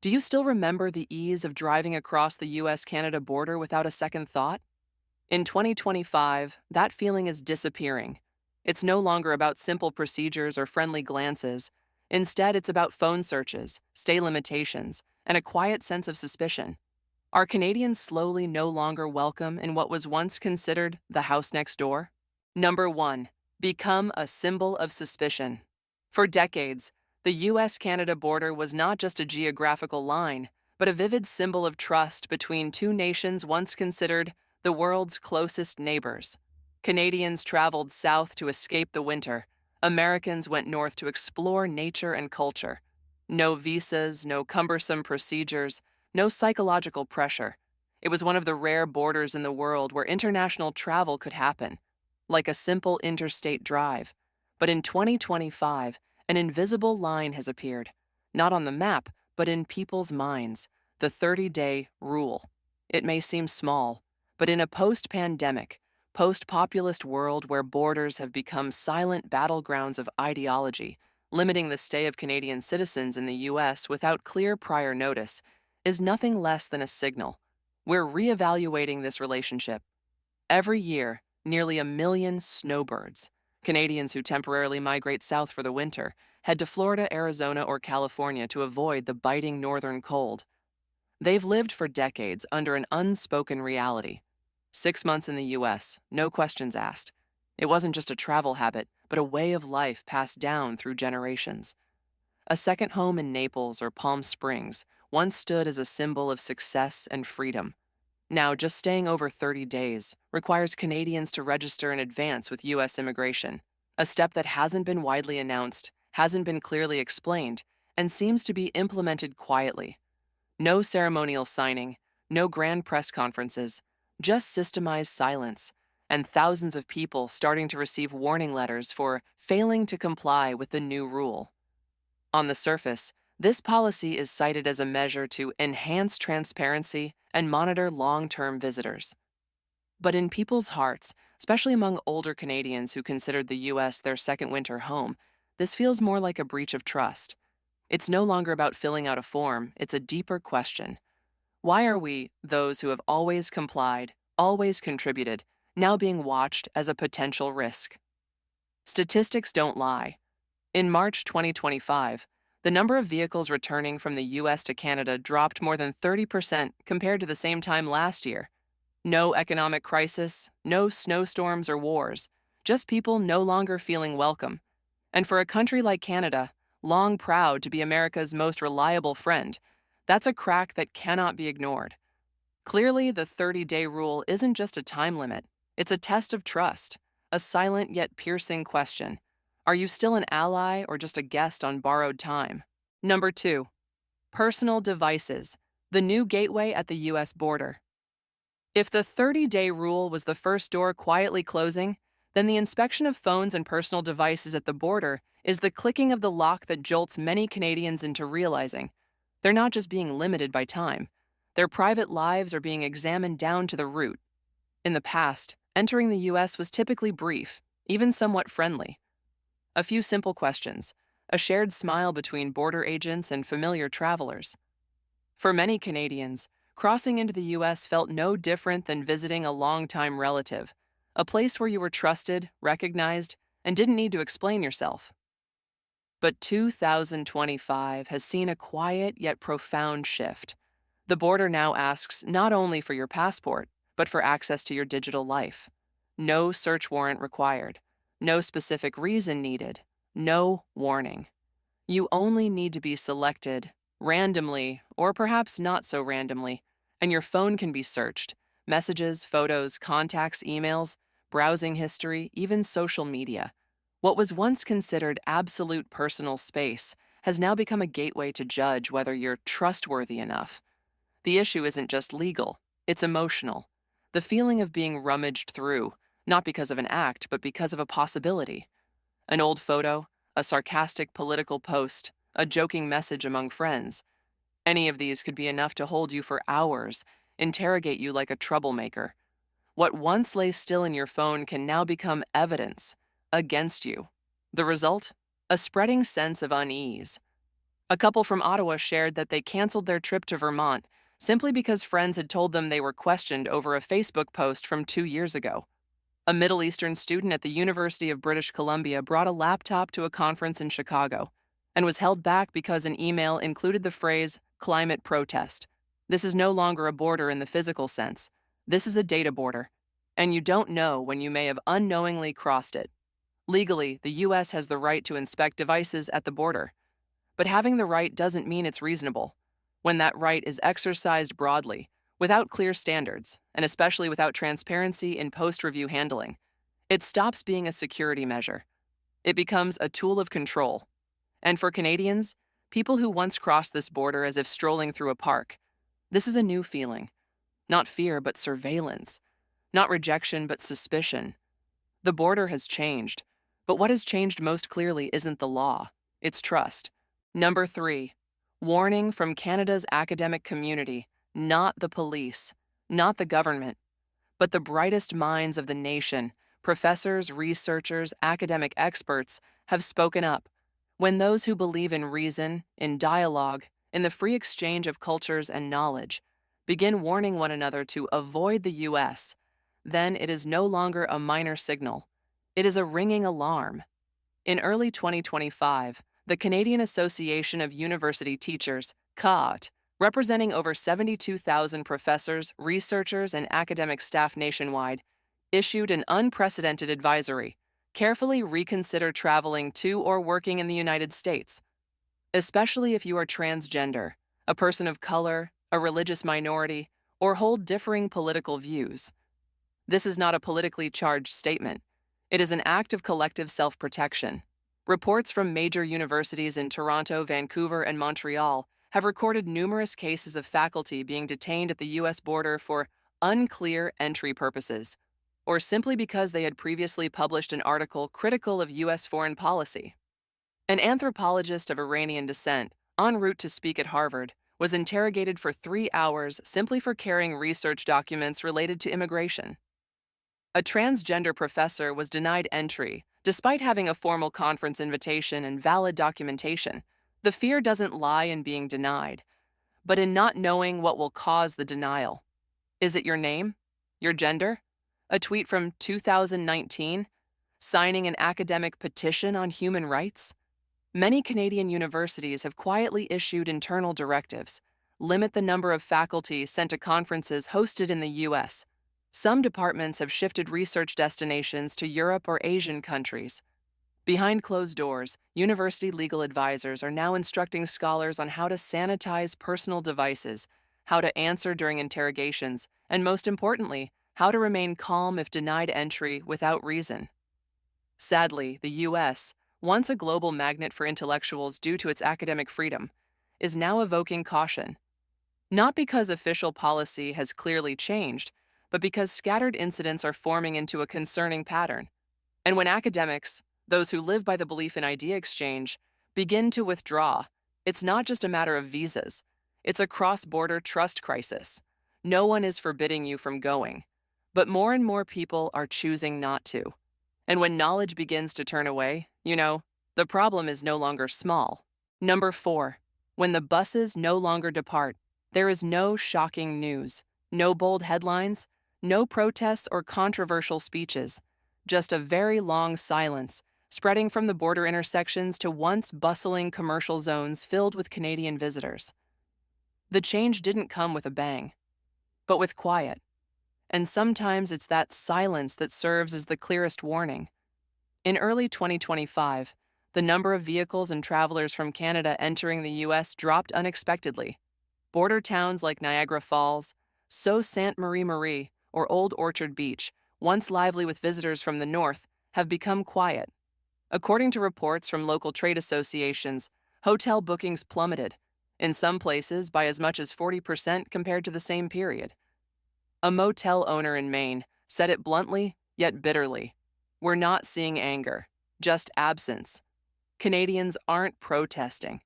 Do you still remember the ease of driving across the US-Canada border without a second thought? In 2025, that feeling is disappearing. It's no longer about simple procedures or friendly glances. Instead, it's about phone searches, stay limitations, and a quiet sense of suspicion. Are Canadians slowly no longer welcome in what was once considered the house next door? Number 1. Become a symbol of suspicion. For decades, the US-Canada border was not just a geographical line, but a vivid symbol of trust between two nations once considered the world's closest neighbors. Canadians traveled south to escape the winter. Americans went north to explore nature and culture. No visas, no cumbersome procedures, no psychological pressure. It was one of the rare borders in the world where international travel could happen, like a simple interstate drive. But in 2025, an invisible line has appeared, not on the map, but in people's minds, the 30-day rule. It may seem small, but in a post-pandemic, post-populist world where borders have become silent battlegrounds of ideology, limiting the stay of Canadian citizens in the U.S. without clear prior notice is nothing less than a signal. We're reevaluating this relationship. Every year, nearly 1 million snowbirds, Canadians who temporarily migrate south for the winter, head to Florida, Arizona, or California to avoid the biting northern cold. They've lived for decades under an unspoken reality. 6 months in the U.S., no questions asked. It wasn't just a travel habit, but a way of life passed down through generations. A second home in Naples or Palm Springs once stood as a symbol of success and freedom. Now, just staying over 30 days requires Canadians to register in advance with U.S. immigration, a step that hasn't been widely announced, hasn't been clearly explained, and seems to be implemented quietly. No ceremonial signing, no grand press conferences, just systemized silence, and thousands of people starting to receive warning letters for failing to comply with the new rule. On the surface, this policy is cited as a measure to enhance transparency and monitor long-term visitors. But in people's hearts, especially among older Canadians who considered the U.S. their second winter home, this feels more like a breach of trust. It's no longer about filling out a form, it's a deeper question. Why are we, those who have always complied, always contributed, now being watched as a potential risk? Statistics don't lie. In March 2025, the number of vehicles returning from the U.S. to Canada dropped more than 30% compared to the same time last year. No economic crisis, no snowstorms or wars, just people no longer feeling welcome. And for a country like Canada, long proud to be America's most reliable friend, that's a crack that cannot be ignored. Clearly, the 30-day rule isn't just a time limit, it's a test of trust, a silent yet piercing question. Are you still an ally or just a guest on borrowed time? Number 2. Personal devices, the new gateway at the U.S. border. If the 30-day rule was the first door quietly closing, then the inspection of phones and personal devices at the border is the clicking of the lock that jolts many Canadians into realizing they're not just being limited by time, their private lives are being examined down to the root. In the past, entering the U.S. was typically brief, even somewhat friendly. A few simple questions, a shared smile between border agents and familiar travelers. For many Canadians, crossing into the U.S. felt no different than visiting a longtime relative, a place where you were trusted, recognized, and didn't need to explain yourself. But 2025 has seen a quiet yet profound shift. The border now asks not only for your passport, but for access to your digital life. No search warrant required. No specific reason needed. No warning. You only need to be selected, randomly, or perhaps not so randomly, and your phone can be searched. Messages, photos, contacts, emails, browsing history, even social media. What was once considered absolute personal space has now become a gateway to judge whether you're trustworthy enough. The issue isn't just legal, it's emotional. The feeling of being rummaged through, not because of an act, but because of a possibility. An old photo, a sarcastic political post, a joking message among friends. Any of these could be enough to hold you for hours, interrogate you like a troublemaker. What once lay still in your phone can now become evidence against you. The result? A spreading sense of unease. A couple from Ottawa shared that they canceled their trip to Vermont simply because friends had told them they were questioned over a Facebook post from 2 years ago. A Middle Eastern student at the University of British Columbia brought a laptop to a conference in Chicago and was held back because an email included the phrase climate protest. This is no longer a border in the physical sense. This is a data border, and you don't know when you may have unknowingly crossed it. Legally, the U.S. has the right to inspect devices at the border, but having the right doesn't mean it's reasonable. When that right is exercised broadly, without clear standards, and especially without transparency in post-review handling, it stops being a security measure. It becomes a tool of control. And for Canadians, people who once crossed this border as if strolling through a park, this is a new feeling. Not fear, but surveillance. Not rejection, but suspicion. The border has changed, but what has changed most clearly isn't the law, it's trust. Number 3, warning from Canada's academic community, not the police, not the government, but the brightest minds of the nation, professors, researchers, academic experts, have spoken up. When those who believe in reason, in dialogue, in the free exchange of cultures and knowledge, begin warning one another to avoid the U.S., then it is no longer a minor signal. It is a ringing alarm. In early 2025, the Canadian Association of University Teachers, CAUT, representing over 72,000 professors, researchers, and academic staff nationwide, issued an unprecedented advisory: carefully reconsider traveling to or working in the United States, especially if you are transgender, a person of color, a religious minority, or hold differing political views. This is not a politically charged statement. It is an act of collective self-protection. Reports from major universities in Toronto, Vancouver, and Montreal have recorded numerous cases of faculty being detained at the U.S. border for unclear entry purposes, or simply because they had previously published an article critical of U.S. foreign policy. An anthropologist of Iranian descent, en route to speak at Harvard, was interrogated for 3 hours simply for carrying research documents related to immigration. A transgender professor was denied entry despite having a formal conference invitation and valid documentation. The fear doesn't lie in being denied, but in not knowing what will cause the denial. Is it your name? Your gender? A tweet from 2019? Signing an academic petition on human rights? Many Canadian universities have quietly issued internal directives: limit the number of faculty sent to conferences hosted in the U.S. Some departments have shifted research destinations to Europe or Asian countries. Behind closed doors, university legal advisors are now instructing scholars on how to sanitize personal devices, how to answer during interrogations, and most importantly, how to remain calm if denied entry without reason. Sadly, the U.S., once a global magnet for intellectuals due to its academic freedom, is now evoking caution. Not because official policy has clearly changed, but because scattered incidents are forming into a concerning pattern. And when academics, those who live by the belief in idea exchange, begin to withdraw, it's not just a matter of visas. It's a cross-border trust crisis. No one is forbidding you from going, but more and more people are choosing not to. And when knowledge begins to turn away, the problem is no longer small. Number 4, when the buses no longer depart, there is no shocking news, no bold headlines, no protests or controversial speeches, just a very long silence, spreading from the border intersections to once bustling commercial zones filled with Canadian visitors. The change didn't come with a bang, but with quiet. And sometimes it's that silence that serves as the clearest warning. In early 2025, the number of vehicles and travelers from Canada entering the U.S. dropped unexpectedly. Border towns like Niagara Falls, Sault Ste. Marie, or Old Orchard Beach, once lively with visitors from the north, have become quiet. According to reports from local trade associations, hotel bookings plummeted, in some places by as much as 40% compared to the same period. A motel owner in Maine said it bluntly, yet bitterly: "We're not seeing anger, just absence." Canadians aren't protesting.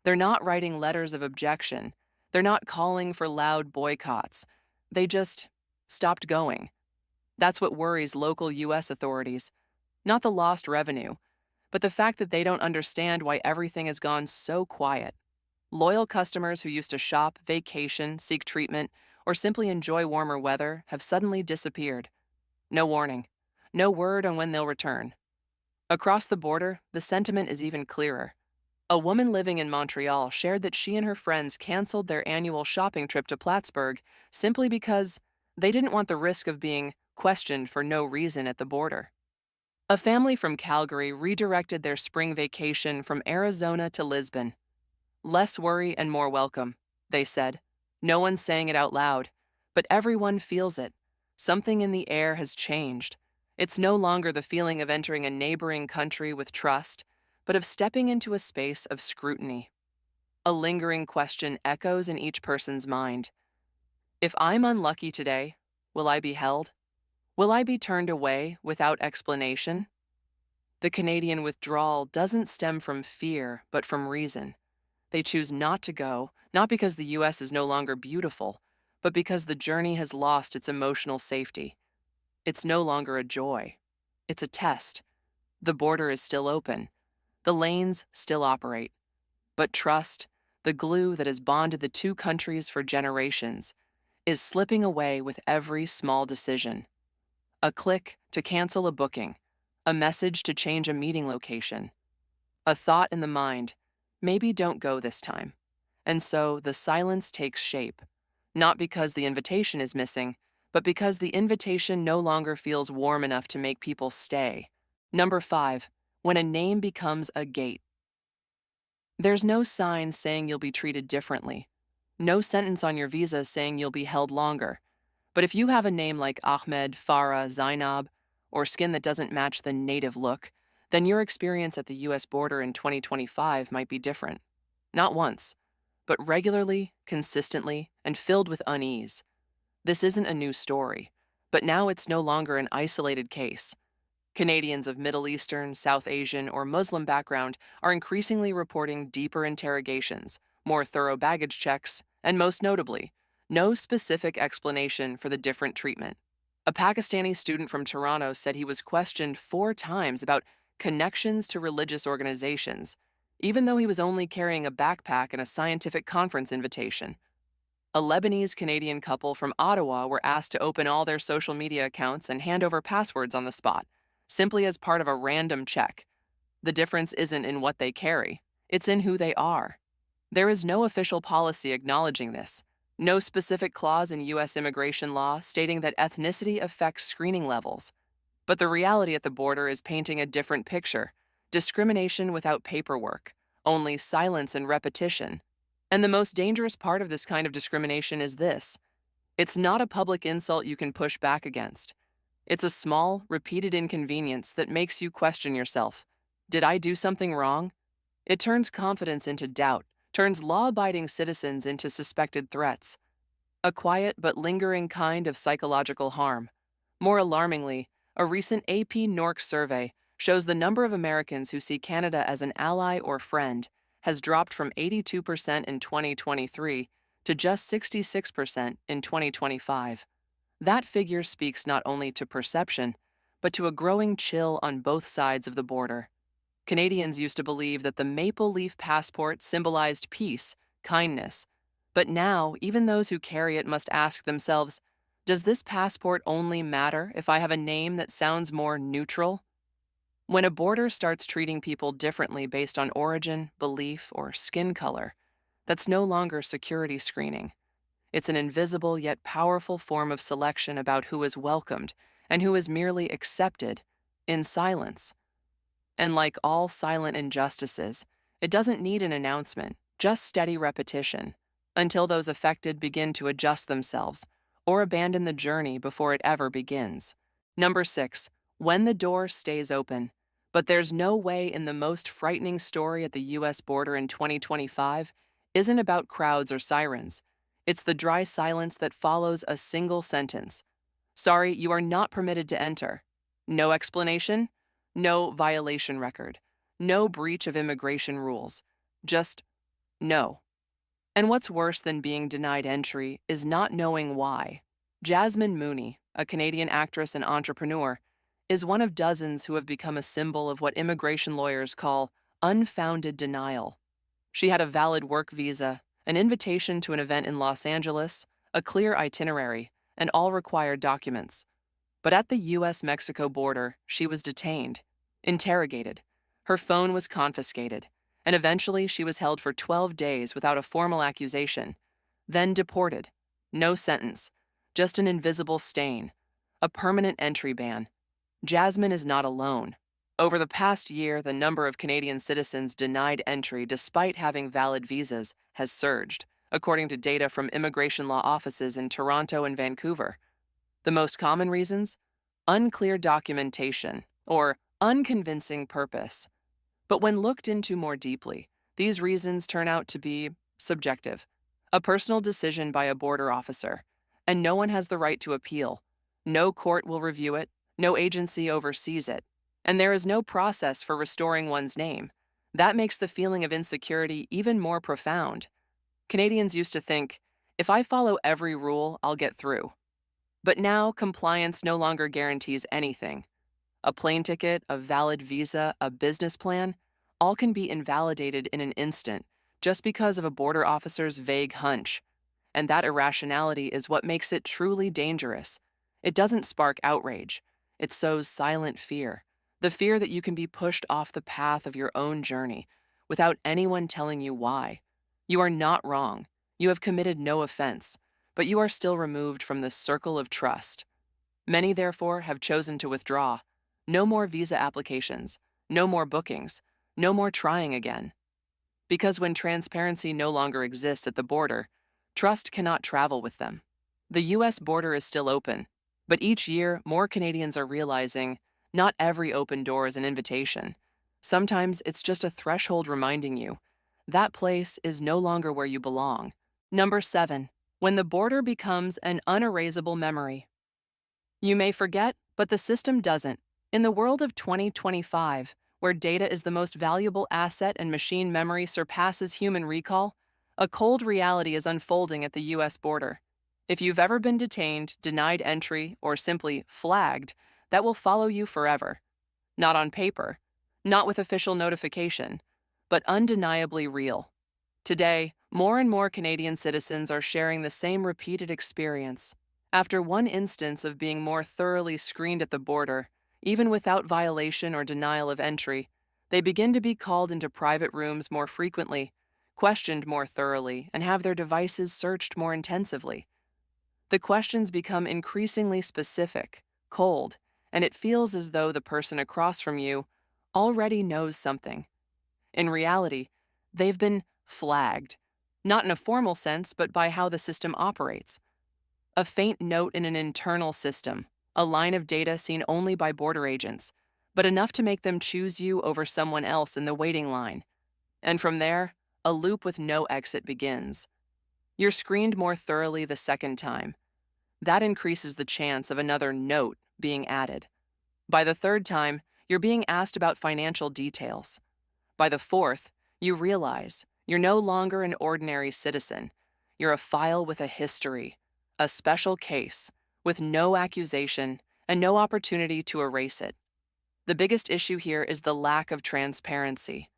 They're not writing letters of objection. They're not calling for loud boycotts. They just stopped going. That's what worries local U.S. authorities. Not the lost revenue, but the fact that they don't understand why everything has gone so quiet. Loyal customers who used to shop, vacation, seek treatment, or simply enjoy warmer weather have suddenly disappeared. No warning. No word on when they'll return. Across the border, the sentiment is even clearer. A woman living in Montreal shared that she and her friends canceled their annual shopping trip to Plattsburgh simply because they didn't want the risk of being questioned for no reason at the border. A family from Calgary redirected their spring vacation from Arizona to Lisbon. Less worry and more welcome, they said. No one's saying it out loud, but everyone feels it. Something in the air has changed. It's no longer the feeling of entering a neighboring country with trust, but of stepping into a space of scrutiny. A lingering question echoes in each person's mind. If I'm unlucky today, will I be held? Will I be turned away without explanation? The Canadian withdrawal doesn't stem from fear, but from reason. They choose not to go, not because the U.S. is no longer beautiful, but because the journey has lost its emotional safety. It's no longer a joy. It's a test. The border is still open. The lanes still operate. But trust, the glue that has bonded the two countries for generations, is slipping away with every small decision. A click to cancel a booking, a message to change a meeting location, a thought in the mind, maybe don't go this time. And so the silence takes shape, not because the invitation is missing, but because the invitation no longer feels warm enough to make people stay. Number 5, when a name becomes a gate. There's no sign saying you'll be treated differently, no sentence on your visa saying you'll be held longer. But if you have a name like Ahmed, Farah, Zainab, or skin that doesn't match the native look, then your experience at the U.S. border in 2025 might be different. Not once, but regularly, consistently, and filled with unease. This isn't a new story, but now it's no longer an isolated case. Canadians of Middle Eastern, South Asian, or Muslim background are increasingly reporting deeper interrogations, more thorough baggage checks, and most notably, no specific explanation for the different treatment. A Pakistani student from Toronto said he was questioned 4 times about connections to religious organizations, even though he was only carrying a backpack and a scientific conference invitation. A Lebanese-Canadian couple from Ottawa were asked to open all their social media accounts and hand over passwords on the spot, simply as part of a random check. The difference isn't in what they carry, it's in who they are. There is no official policy acknowledging this, no specific clause in U.S. immigration law stating that ethnicity affects screening levels. But the reality at the border is painting a different picture: discrimination without paperwork, only silence and repetition. And the most dangerous part of this kind of discrimination is this: it's not a public insult you can push back against. It's a small, repeated inconvenience that makes you question yourself. Did I do something wrong? It turns confidence into doubt, turns law-abiding citizens into suspected threats. A quiet but lingering kind of psychological harm. More alarmingly, a recent AP NORC survey shows the number of Americans who see Canada as an ally or friend has dropped from 82% in 2023 to just 66% in 2025. That figure speaks not only to perception, but to a growing chill on both sides of the border. Canadians used to believe that the maple leaf passport symbolized peace, kindness. But now, even those who carry it must ask themselves, does this passport only matter if I have a name that sounds more neutral? When a border starts treating people differently based on origin, belief, or skin color, that's no longer security screening. It's an invisible yet powerful form of selection about who is welcomed and who is merely accepted in silence. And like all silent injustices, it doesn't need an announcement, just steady repetition, until those affected begin to adjust themselves or abandon the journey before it ever begins. Number 6, when the door stays open. But there's no way in the most frightening story at the U.S. border in 2025 isn't about crowds or sirens. It's the dry silence that follows a single sentence. Sorry, you are not permitted to enter. No explanation, no violation record, no breach of immigration rules. Just no. And what's worse than being denied entry is not knowing why. Jasmine Mooney, a Canadian actress and entrepreneur, is one of dozens who have become a symbol of what immigration lawyers call unfounded denial. She had a valid work visa, an invitation to an event in Los Angeles, a clear itinerary, and all required documents. But at the US-Mexico border, she was detained, interrogated. Her phone was confiscated, and eventually she was held for 12 days without a formal accusation, then deported. No sentence, just an invisible stain, a permanent entry ban. Jasmine is not alone. Over the past year, the number of Canadian citizens denied entry despite having valid visas has surged, according to data from immigration law offices in Toronto and Vancouver. The most common reasons? Unclear documentation or unconvincing purpose. But when looked into more deeply, these reasons turn out to be subjective, a personal decision by a border officer, and no one has the right to appeal. No court will review it, no agency oversees it, and there is no process for restoring one's name. That makes the feeling of insecurity even more profound. Canadians used to think, if I follow every rule, I'll get through. But now, compliance no longer guarantees anything. A plane ticket, a valid visa, a business plan, all can be invalidated in an instant just because of a border officer's vague hunch. And that irrationality is what makes it truly dangerous. It doesn't spark outrage. It sows silent fear, the fear that you can be pushed off the path of your own journey without anyone telling you why. You are not wrong. You have committed no offense, but you are still removed from the circle of trust. Many, therefore, have chosen to withdraw. No more visa applications, no more bookings, no more trying again. Because when transparency no longer exists at the border, trust cannot travel with them. The U.S. border is still open, but each year more Canadians are realizing not every open door is an invitation. Sometimes it's just a threshold reminding you that place is no longer where you belong. Number 7. When the border becomes an unerasable memory. You may forget, but the system doesn't. In the world of 2025, where data is the most valuable asset and machine memory surpasses human recall, a cold reality is unfolding at the U.S. border. If you've ever been detained, denied entry, or simply flagged, that will follow you forever. Not on paper, not with official notification, but undeniably real. Today, more and more Canadian citizens are sharing the same repeated experience. After one instance of being more thoroughly screened at the border, even without violation or denial of entry, they begin to be called into private rooms more frequently, questioned more thoroughly, and have their devices searched more intensively. The questions become increasingly specific, cold, and it feels as though the person across from you already knows something. In reality, they've been flagged, not in a formal sense, but by how the system operates. A faint note in an internal system, a line of data seen only by border agents, but enough to make them choose you over someone else in the waiting line. And from there, a loop with no exit begins. You're screened more thoroughly the second time. That increases the chance of another note being added. By the third time, you're being asked about financial details. By the fourth, you realize you're no longer an ordinary citizen. You're a file with a history, a special case, with no accusation and no opportunity to erase it. The biggest issue here is the lack of transparency.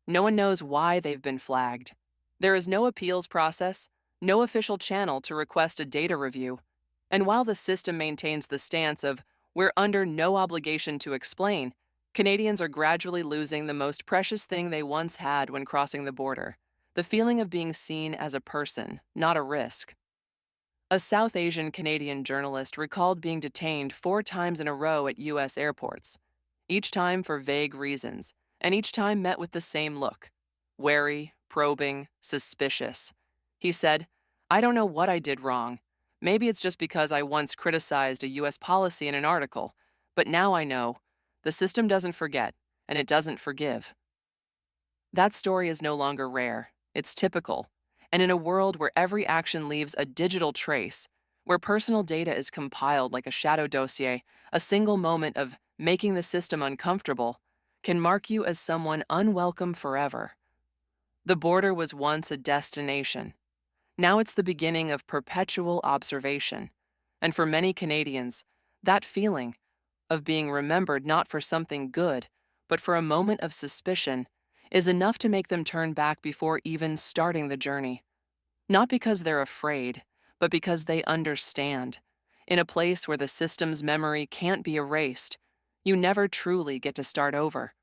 No one knows why they've been flagged. There is no appeals process, no official channel to request a data review. And while the system maintains the stance of we're under no obligation to explain, Canadians are gradually losing the most precious thing they once had when crossing the border, the feeling of being seen as a person, not a risk. A South Asian Canadian journalist recalled being detained 4 times in a row at U.S. airports, each time for vague reasons, and each time met with the same look: wary, probing, suspicious. He said, "I don't know what I did wrong. Maybe it's just because I once criticized a U.S. policy in an article, but now I know. The system doesn't forget, and it doesn't forgive." That story is no longer rare. It's typical. And in a world where every action leaves a digital trace, where personal data is compiled like a shadow dossier, a single moment of making the system uncomfortable can mark you as someone unwelcome forever. The border was once a destination. Now it's the beginning of perpetual observation. And for many Canadians, that feeling of being remembered not for something good, but for a moment of suspicion, is enough to make them turn back before even starting the journey. Not because they're afraid, but because they understand. In a place where the system's memory can't be erased, you never truly get to start over.